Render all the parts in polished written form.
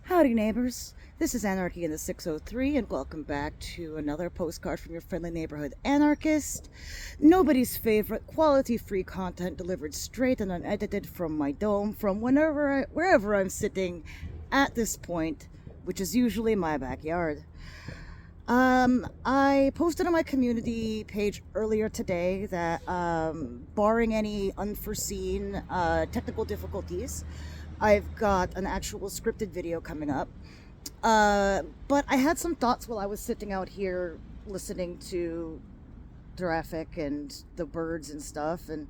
Howdy, neighbors. This is Anarchy in the 603, and welcome back to another postcard from your friendly neighborhood anarchist. Nobody's favorite quality free content delivered straight and unedited from my dome, from wherever I'm sitting at this point, which is usually my backyard. I posted on my community page earlier today that, barring any unforeseen technical difficulties, I've got an actual scripted video coming up. But I had some thoughts while I was sitting out here listening to traffic and the birds and stuff, and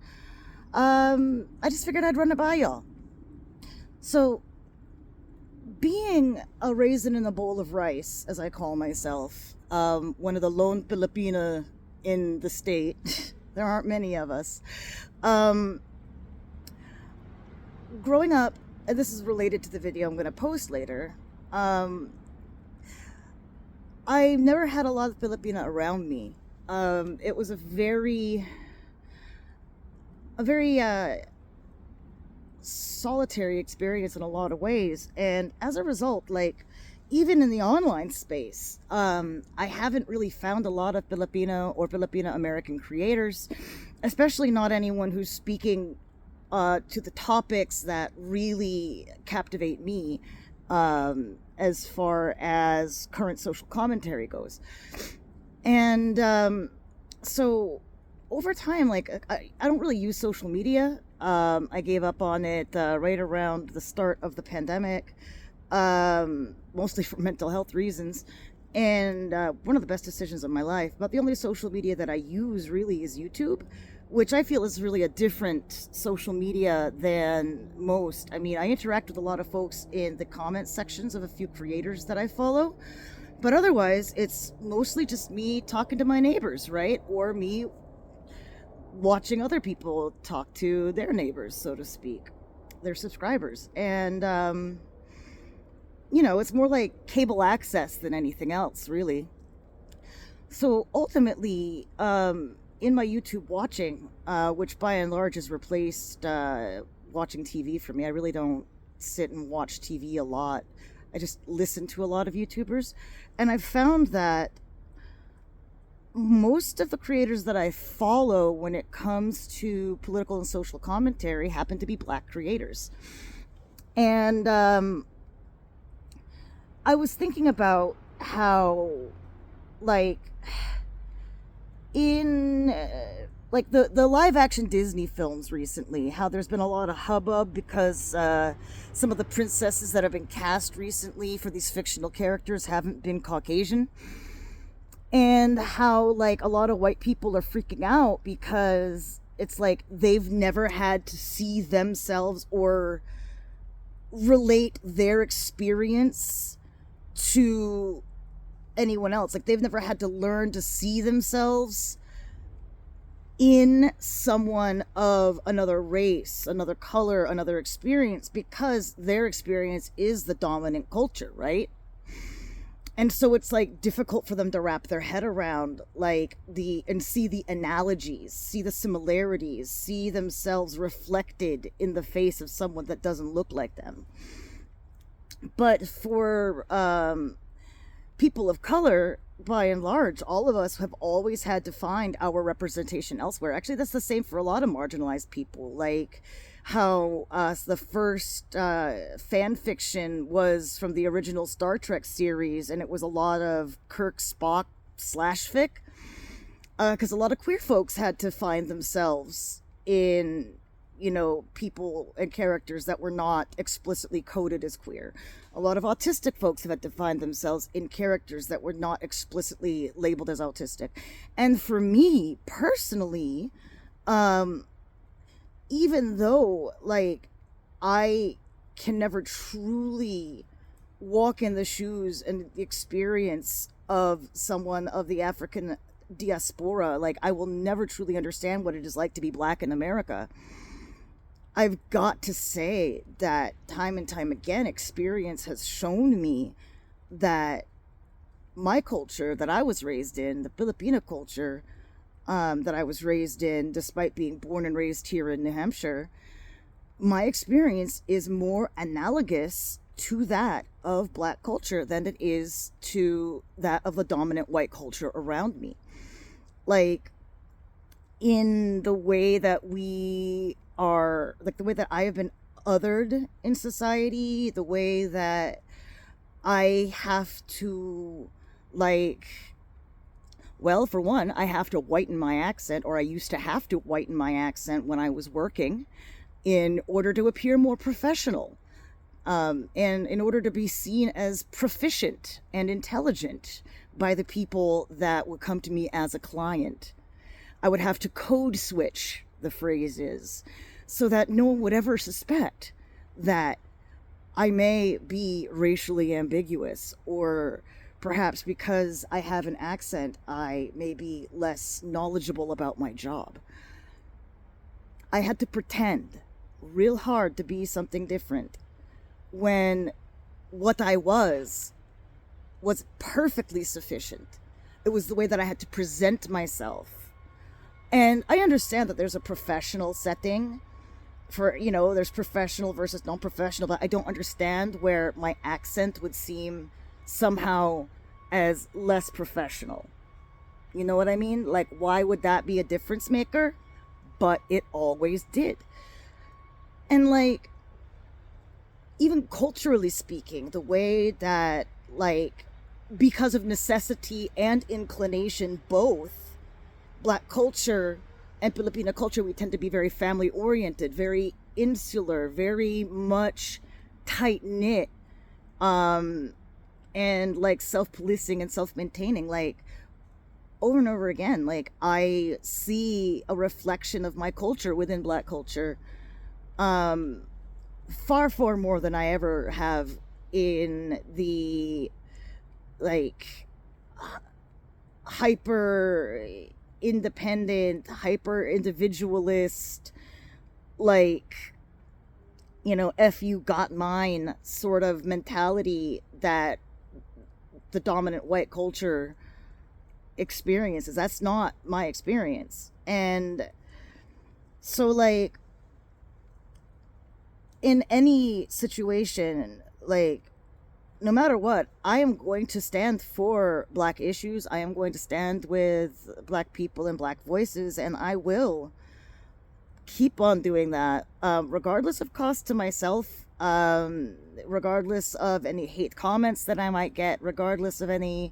I just figured I'd run it by y'all. So, being a raisin in a bowl of rice, as I call myself, one of the lone Filipina in the state, there aren't many of us. Um, Growing up, and this is related to the video I'm going to post later, um, I never had a lot of Filipina around me. It was a very solitary experience in a lot of ways, and as a result, like even in the online space, I haven't really found a lot of Filipino or Filipino-American creators, especially not anyone who's speaking to the topics that really captivate me, as far as current social commentary goes. And so over time, like I don't really use social media. I gave up on it right around the start of the pandemic, mostly for mental health reasons. And one of the best decisions of my life. But the only social media that I use really is YouTube, which I feel is really a different social media than most. I mean, I interact with a lot of folks in the comment sections of a few creators that I follow, but otherwise, it's mostly just me talking to my neighbors, right? Or me watching other people talk to their neighbors, so to speak, their subscribers. And, it's more like cable access than anything else, really. So ultimately, in my YouTube watching, which by and large has replaced watching TV for me, I really don't sit and watch TV a lot. I just listen to a lot of YouTubers. And I've found that most of the creators that I follow when it comes to political and social commentary happen to be Black creators. And I was thinking about how, like, in like the live action Disney films recently, how there's been a lot of hubbub because some of the princesses that have been cast recently for these fictional characters haven't been Caucasian, and how like a lot of white people are freaking out because it's like they've never had to see themselves or relate their experience to anyone else. Like they've never had to learn to see themselves in someone of another race, another color, another experience, because their experience is the dominant culture, right? And so it's like difficult for them to wrap their head around and see the analogies, see the similarities, see themselves reflected in the face of someone that doesn't look like them. But for people of color, by and large, all of us have always had to find our representation elsewhere. Actually, that's the same for a lot of marginalized people, like how the first fan fiction was from the original Star Trek series, and it was a lot of Kirk Spock slash fic, because a lot of queer folks had to find themselves in people and characters that were not explicitly coded as queer. A lot of autistic folks have had to find themselves in characters that were not explicitly labeled as autistic. And for me personally, even though like I can never truly walk in the shoes and the experience of someone of the African diaspora, like I will never truly understand what it is like to be Black in America, I've got to say that time and time again, experience has shown me that my culture that I was raised in, the Filipino culture that I was raised in, despite being born and raised here in New Hampshire, my experience is more analogous to that of black culture than it is to that of the dominant white culture around me. Like, in the way that we are, like the way that I have been othered in society, the way that I have to, like, well, for one, I have to whiten my accent, or I used to have to whiten my accent when I was working in order to appear more professional, and in order to be seen as proficient and intelligent by the people that would come to me as a client. I would have to code switch the phrases so that no one would ever suspect that I may be racially ambiguous, or perhaps because I have an accent, I may be less knowledgeable about my job. I had to pretend real hard to be something different when what I was perfectly sufficient. It was the way that I had to present myself. And I understand that there's a professional setting for, there's professional versus non-professional, but I don't understand where my accent would seem somehow as less professional. You know what I mean? Like, why would that be a difference maker? But it always did. And like, even culturally speaking, the way that, like, because of necessity and inclination, both black culture and Filipino culture, we tend to be very family oriented, very insular, very much tight knit, and like self-policing and self-maintaining. Like, over and over again, like, I see a reflection of my culture within black culture, far more than I ever have in the, like, hyper independent, hyper individualist, like, F you got mine sort of mentality that the dominant white culture experiences. That's not my experience. And so, like, in any situation, like, no matter what, I am going to stand for black issues. I am going to stand with black people and black voices, and I will keep on doing that, regardless of cost to myself, regardless of any hate comments that I might get, regardless of any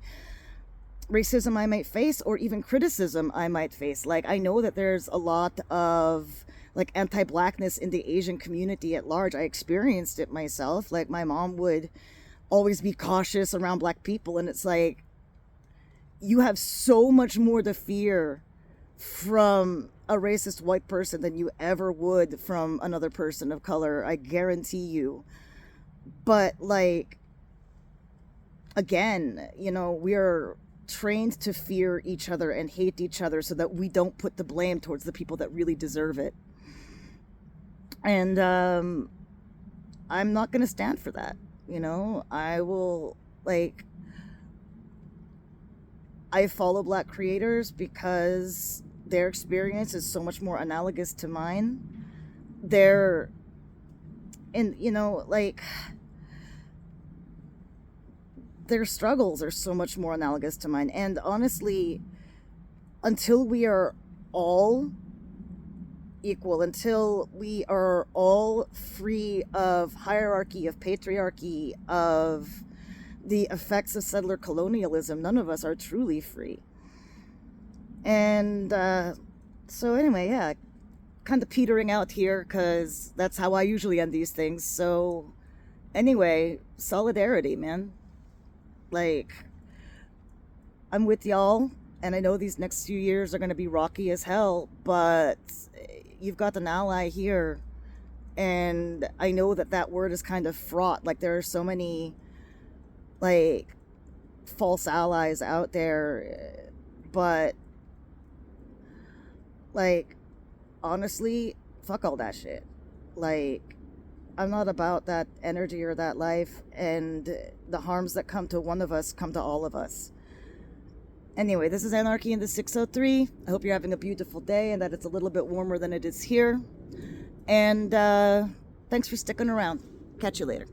racism I might face, or even criticism I might face. Like, I know that there's a lot of, like, anti-blackness in the Asian community at large. I experienced it myself. Like, my mom would always be cautious around black people, and it's like, you have so much more to fear from a racist white person than you ever would from another person of color, I guarantee you. But, like, again, we're trained to fear each other and hate each other so that we don't put the blame towards the people that really deserve it. And I'm not going to stand for that. I will, like, I follow black creators because their experience is so much more analogous to mine. Their struggles are so much more analogous to mine. And honestly, until we are all equal, until we are all free of hierarchy, of patriarchy, of the effects of settler colonialism, none of us are truly free. And so anyway, yeah, kind of petering out here because that's how I usually end these things. So anyway, solidarity, man. Like, I'm with y'all, and I know these next few years are going to be rocky as hell, but you've got an ally here, and I know that word is kind of fraught. Like, there are so many, like, false allies out there, but, like, honestly, fuck all that shit. Like, I'm not about that energy or that life, and the harms that come to one of us come to all of us. Anyway, this is Anarchy in the 603. I hope you're having a beautiful day and that it's a little bit warmer than it is here. And thanks for sticking around. Catch you later.